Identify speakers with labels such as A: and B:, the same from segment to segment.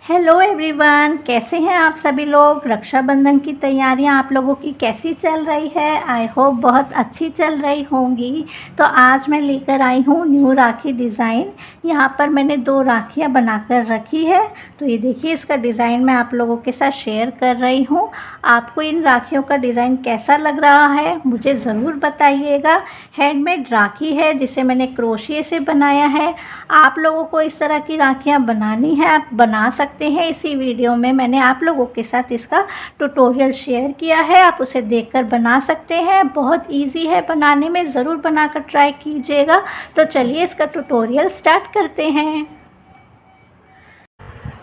A: Hello everyone, कैसे हैं आप सभी लोग। रक्षाबंधन की तैयारियां आप लोगों की कैसी चल रही है। आई होप बहुत अच्छी चल रही होंगी। तो आज मैं लेकर आई हूँ न्यू राखी डिज़ाइन। यहाँ पर मैंने 2 राखियाँ बनाकर रखी है। तो ये देखिए, इसका डिज़ाइन मैं आप लोगों के साथ शेयर कर रही हूँ। आपको इन राखियों का डिज़ाइन कैसा लग रहा है मुझे ज़रूर बताइएगा। हैंडमेड राखी है जिसे मैंने क्रोशिए से बनाया है। आप लोगों को इस तरह की राखियाँ बनानी है, आप बना सकते हैं। इसी वीडियो में मैंने आप लोगों के साथ इसका ट्यूटोरियल शेयर किया है, आप उसे देखकर बना सकते हैं। बहुत इजी है बनाने में, ज़रूर बनाकर ट्राई कीजिएगा। तो चलिए इसका ट्यूटोरियल स्टार्ट करते हैं।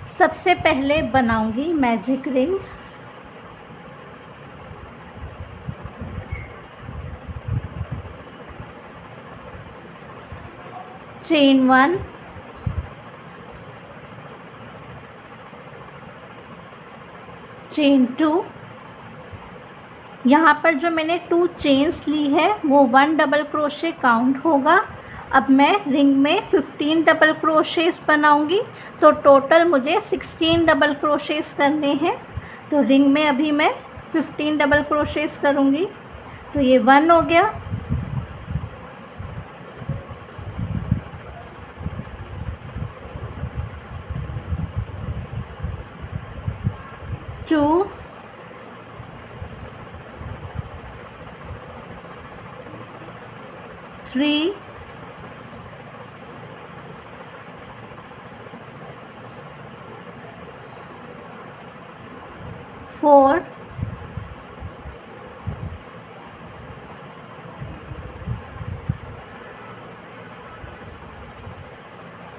A: सबसे पहले बनाऊंगी मैजिक रिंग। Chain 1, chain 2। यहाँ पर जो मैंने 2 चेन्स ली है वो 1 डबल क्रोशे काउंट होगा। अब मैं रिंग में 15 डबल क्रोशेस बनाऊंगी, तो टोटल मुझे 16 डबल क्रोशेस करने हैं। तो रिंग में अभी मैं 15 डबल क्रोशेस करूँगी। तो ये 1 हो गया, 2, 3, 4,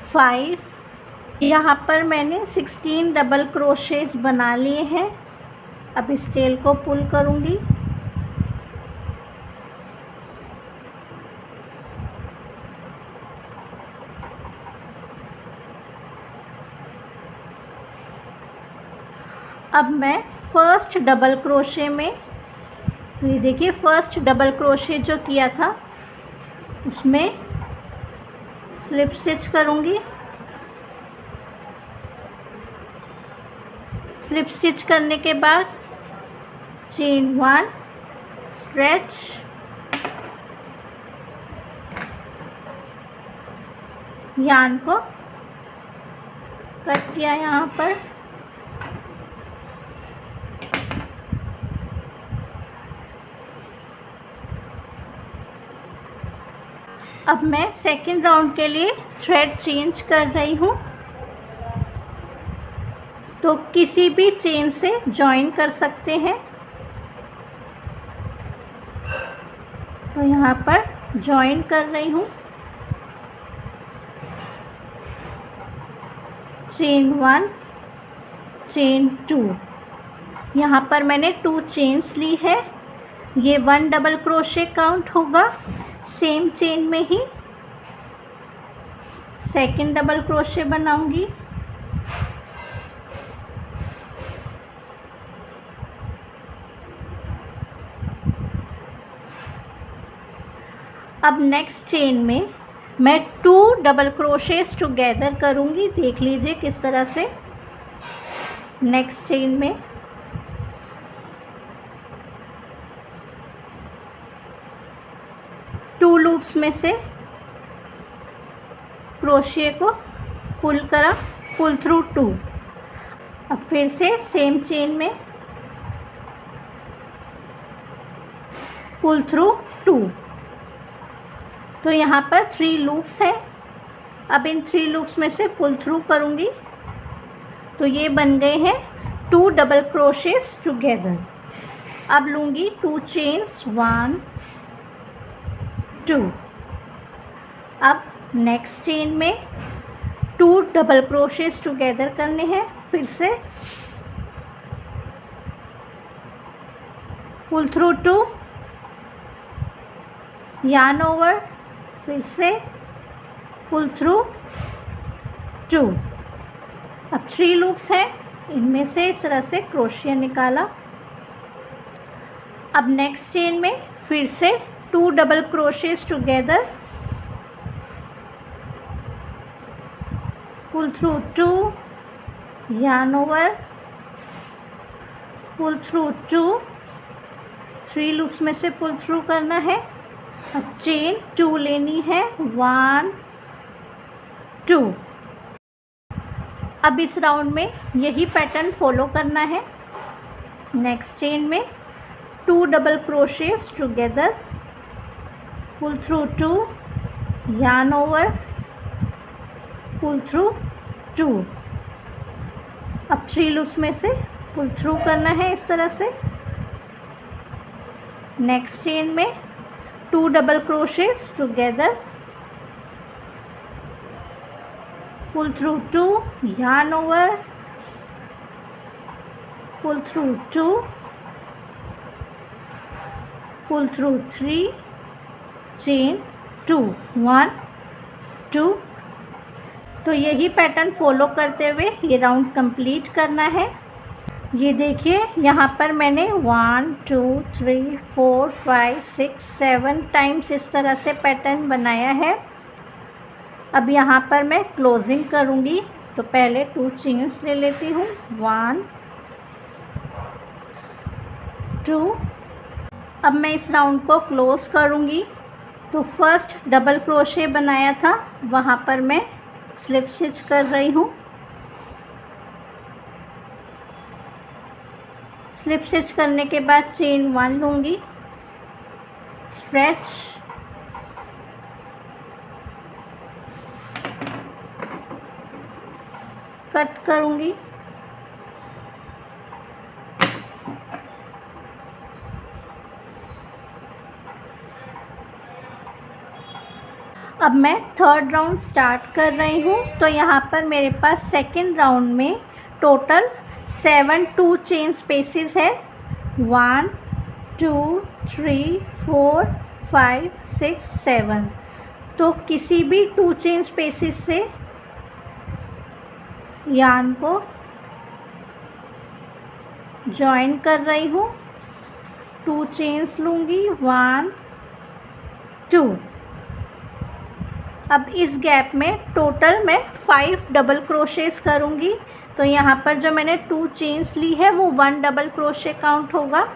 A: 5। यहाँ पर मैंने 16 डबल क्रोशेस बना लिए हैं। अब इस टेल को पुल करूँगी। अब मैं फर्स्ट डबल क्रोशे में, तो ये देखिए फर्स्ट डबल क्रोशे जो किया था उसमें स्लिप स्टिच करूँगी। स्लिप स्टिच करने के बाद चेन 1, स्ट्रेच, यार्न को कट किया यहाँ पर। अब मैं सेकंड राउंड के लिए थ्रेड चेंज कर रही हूँ, तो किसी भी चेन से जॉइन कर सकते हैं। तो यहाँ पर जॉइन कर रही हूँ। Chain 1, chain 2। यहाँ पर मैंने 2 चेन्स ली है। ये 1 डबल क्रोशे काउंट होगा। सेम चेन में ही सेकंड डबल क्रोशे बनाऊंगी। अब नेक्स्ट चेन में मैं 2 डबल क्रोशेस टुगेदर करूंगी। देख लीजिए किस तरह से। नेक्स्ट चेन में टू लूप्स में से क्रोशिए को पुल करा, पुल थ्रू 2। अब फिर से सेम चेन में पुल थ्रू 2। तो यहाँ पर 3 लूप्स हैं। अब इन 3 लूप्स में से पुल थ्रू करूँगी, तो ये बन गए हैं 2 डबल क्रोशेस टुगेदर। अब लूँगी 2 चेन्स, 1, 2। अब नेक्स्ट चेन में 2 डबल क्रोशेस टुगेदर करने हैं। फिर से पुल थ्रू 2, यार्न ओवर, फिर से पुल थ्रू 2। अब 3 लूप्स हैं, इनमें से इस तरह से क्रोशिया निकाला। अब नेक्स्ट चेन में फिर से 2 double crochets together, pull through 2, yarn over, pull through 2, 3 loops में से पुल थ्रू करना है। अब चेन 2 लेनी है, 1 2। अब इस राउंड में यही पैटर्न फॉलो करना है। नेक्स्ट चेन में 2 double crochets together, pull through 2, yarn over, pull through 2। अब 3 लूप्स में से पुल थ्रू करना है इस तरह से। नेक्स्ट चेन में 2 double crochets together, pull through 2, yarn over, pull through 2, pull through 3, chain 2, 1 2। तो यही पैटर्न फॉलो करते हुए ये राउंड कंप्लीट करना है। ये देखिए यहाँ पर मैंने 1 2 3 4 5 6 7 टाइम्स इस तरह से पैटर्न बनाया है। अब यहाँ पर मैं क्लोजिंग करूँगी, तो पहले 2 चेन्स ले लेती हूँ, 1 2। अब मैं इस राउंड को क्लोज करूँगी, तो फर्स्ट डबल क्रोशे बनाया था वहाँ पर मैं स्लिप स्टिच कर रही हूँ। स्लिप स्टिच करने के बाद चेन 1 लूँगी, स्ट्रेच, कट करूँगी, अब मैं थर्ड राउंड स्टार्ट कर रही हूँ। तो यहाँ पर मेरे पास सेकेंड राउंड में टोटल 7 2 चेन स्पेसेस है, 1 2 3 4 5 6 7। तो किसी भी 2 चेन स्पेसेस से यार्न को जॉइन कर रही हूँ, 2 चेन्स लूँगी, 1 2। अब इस गैप में टोटल मैं 5 डबल क्रोशेस करूँगी। तो यहाँ पर जो मैंने 2 चेन्स ली है वो 1 डबल क्रोशे काउंट होगा।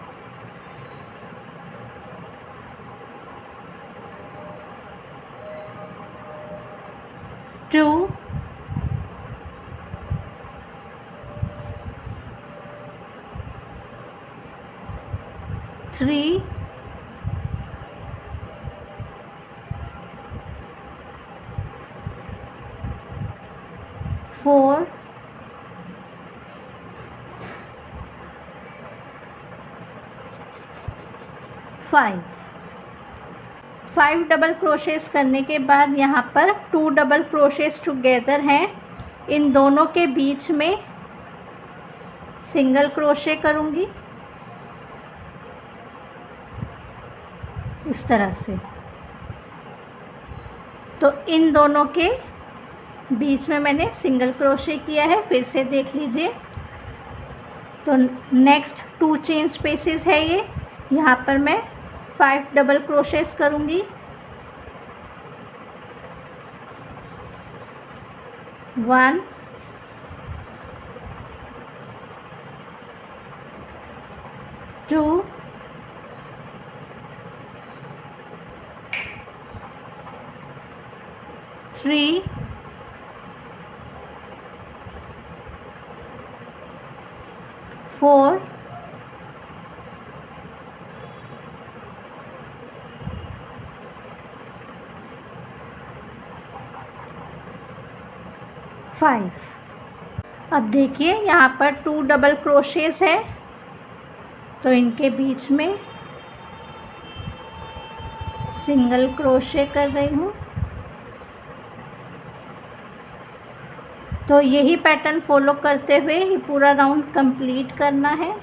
A: टू, 3, 4, 5 डबल क्रोशेस करने के बाद यहाँ पर 2 डबल क्रोशेस टुगेदर हैं। इन दोनों के बीच में सिंगल क्रोशे करूँगी इस तरह से। तो इन दोनों के बीच में मैंने सिंगल क्रोशे किया है, फिर से देख लीजिए। तो नेक्स्ट 2 चेन स्पेसेस है ये, यहाँ पर मैं 5 डबल क्रोशेस करूँगी, 1 2 3 4 5। अब देखिए यहाँ पर 2 डबल क्रोशेस है, तो इनके बीच में सिंगल क्रोशे कर रही हूँ। तो यही पैटर्न फॉलो करते हुए ये पूरा राउंड कंप्लीट करना है।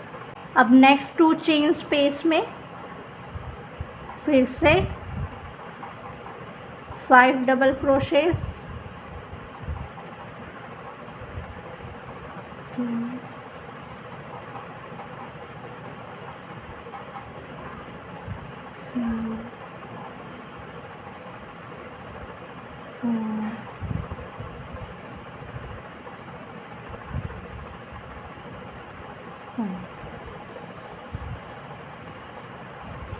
A: अब नेक्स्ट 2 चेन स्पेस में फिर से 5 डबल क्रोशेस, 2 3 4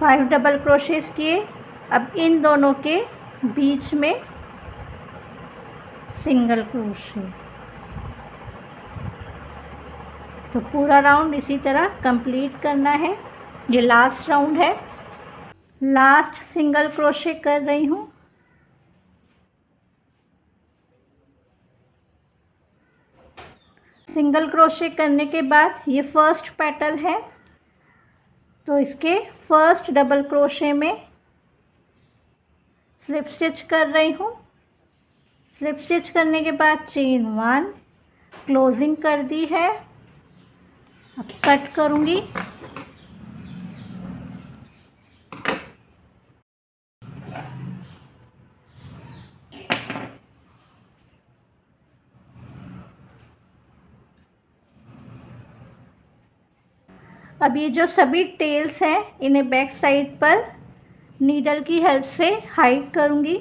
A: 5 डबल क्रोशेस किए। अब इन दोनों के बीच में सिंगल क्रोशे। तो पूरा राउंड इसी तरह कंप्लीट करना है। ये लास्ट राउंड है। लास्ट सिंगल क्रोशे कर रही हूँ। सिंगल क्रोशे करने के बाद ये फर्स्ट पेटल है, तो इसके फर्स्ट डबल क्रोशे में स्लिप स्टिच कर रही हूँ। स्लिप स्टिच करने के बाद चेन 1, क्लोजिंग कर दी है। अब कट करूँगी। अब ये जो सभी टेल्स हैं इन्हें बैक साइड पर नीडल की हेल्प से हाइड करूँगी।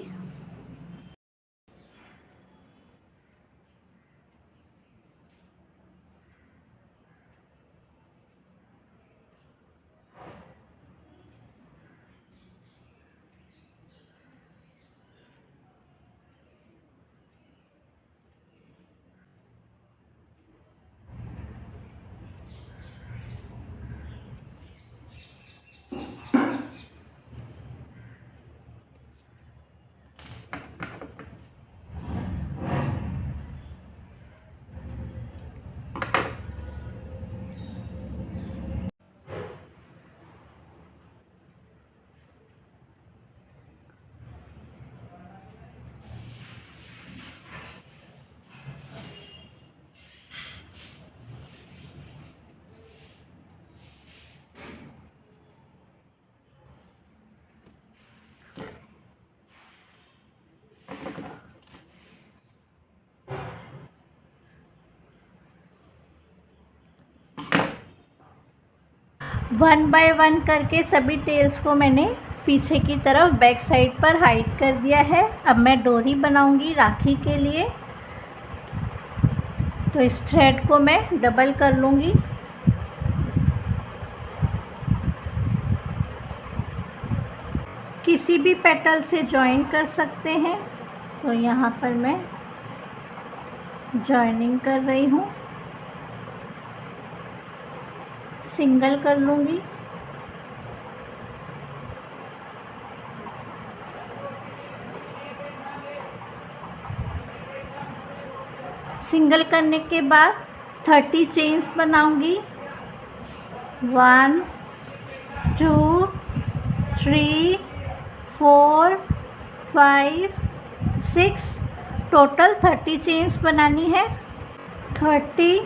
A: वन बाय वन करके सभी टेल्स को मैंने पीछे की तरफ बैक साइड पर हाइड कर दिया है। अब मैं डोरी बनाऊंगी राखी के लिए। तो इस थ्रेड को मैं डबल कर लूँगी। किसी भी पेटल से जॉइन कर सकते हैं। तो यहाँ पर मैं जॉइनिंग कर रही हूँ। सिंगल कर लूँगी। सिंगल करने के बाद 30 चेन्स बनाऊँगी। 1 2 3 4 5 6 टोटल 30 चेन्स बनानी है। 30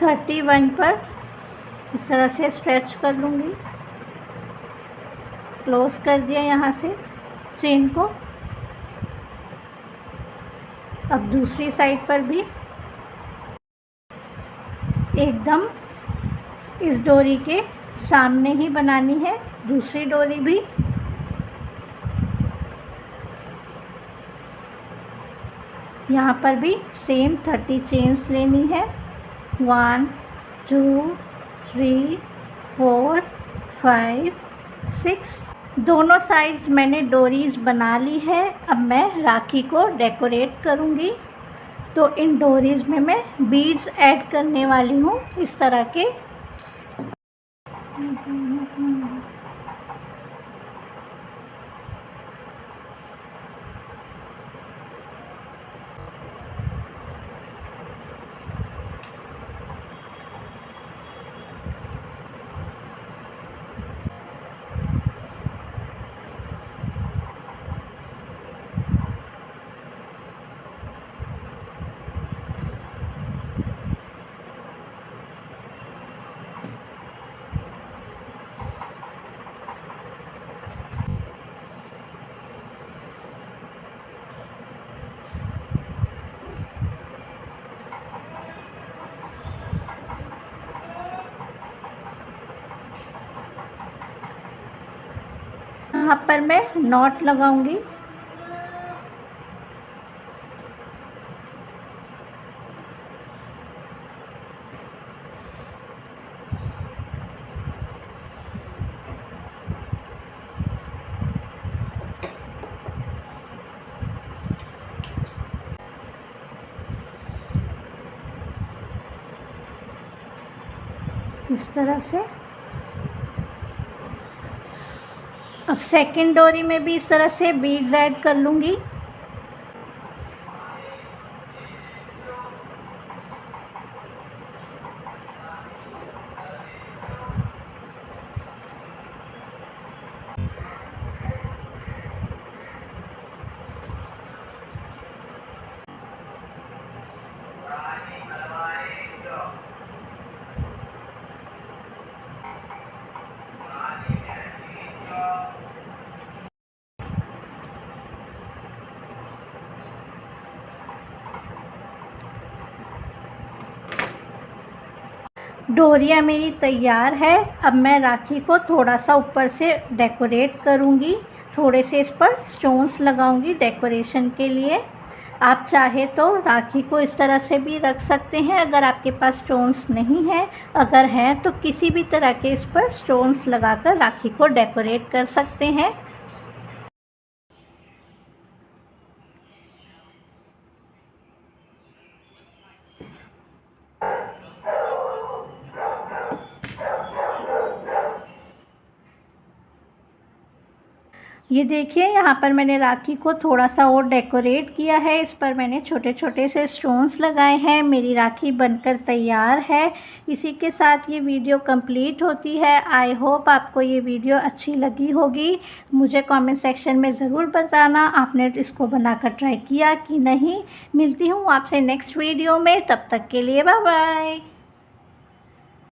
A: 31 पर इस तरह से स्ट्रेच कर लूँगी। क्लोज कर दिया यहाँ से चेन को। अब दूसरी साइड पर भी एकदम इस डोरी के सामने ही बनानी है दूसरी डोरी भी। यहाँ पर भी सेम 30 चेन्स लेनी है। 1 2 3 4 5 6। दोनों साइड्स मैंने डोरीज बना ली है। अब मैं राखी को डेकोरेट करूँगी। तो इन डोरीज में मैं बीड्स ऐड करने वाली हूँ इस तरह के। यहाँ पर मैं नॉट लगाऊंगी। इस तरह से। अब सेकंड डोरी में भी इस तरह से बीड्स ऐड कर लूँगी। डोरियाँ मेरी तैयार है। अब मैं राखी को थोड़ा सा ऊपर से डेकोरेट करूँगी, थोड़े से इस पर स्टोन्स लगाऊँगी डेकोरेशन के लिए। आप चाहे तो राखी को इस तरह से भी रख सकते हैं अगर आपके पास स्टोन्स नहीं है। अगर हैं तो किसी भी तरह के इस पर स्टोन्स लगाकर राखी को डेकोरेट कर सकते हैं। ये देखिए यहाँ पर मैंने राखी को थोड़ा सा और डेकोरेट किया है। इस पर मैंने छोटे छोटे से स्टोन्स लगाए हैं। मेरी राखी बनकर तैयार है। इसी के साथ ये वीडियो कंप्लीट होती है। आई होप आपको ये वीडियो अच्छी लगी होगी। मुझे कमेंट सेक्शन में ज़रूर बताना आपने इसको बनाकर ट्राई किया कि नहीं। मिलती हूँ आपसे नेक्स्ट वीडियो में, तब तक के लिए बाय बाय।